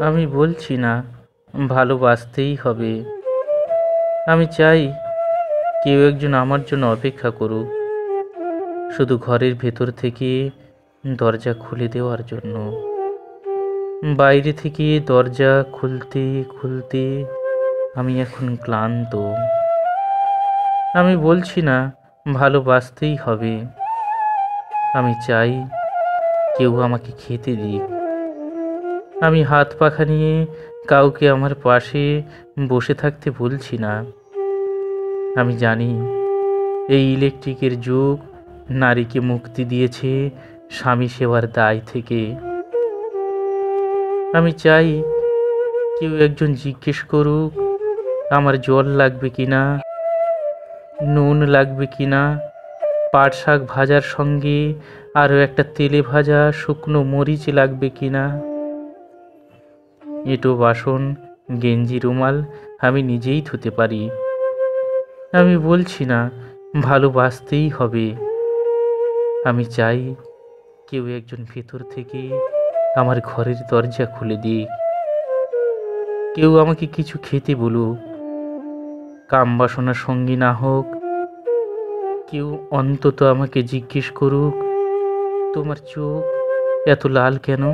আমি বলছি না ভালোবাসতেই হবে। আমি চাই কেউ একজন আমার জন্য অপেক্ষা করুক, শুধু ঘরের ভেতর থেকে দরজা খুলে দেওয়ার জন্য। বাইরে থেকে দরজা খুলতে খুলতে আমি এখন ক্লান্ত। আমি বলছি না ভালোবাসতেই হবে। আমি চাই কেউ আমাকে খেতে দিক। আমি হাত পাখা নিয়ে কাউকে আমার পাশে বসে থাকতে বলছি না। আমি জানি এই ইলেকট্রিকের যুগ নারীকে মুক্তি দিয়েছে স্বামী সেবার দায় থেকে। আমি চাই কেউ একজন জিজ্ঞেস করুক আমার জল লাগবে কিনা, নুন লাগবে কিনা, পাট শাক ভাজার সঙ্গে আরও একটা তেলে ভাজা শুকনো মরিচ লাগবে কিনা। এঁটো বাসন, গেঞ্জি, রুমাল আমি নিজেই ধুতে পারি। আমি বলছি না ভালোবাসতেই হবে। আমি চাই কেউ একজন ভেতর থেকে আমার ঘরের দরজা খুলে দিক। কেউ আমাকে কিছু খেতে বলুক, কাম বাসনা সঙ্গী না হোক। কেউ অন্তত আমাকে জিজ্ঞেস করুক তোমার চোখ এত লাল কেন।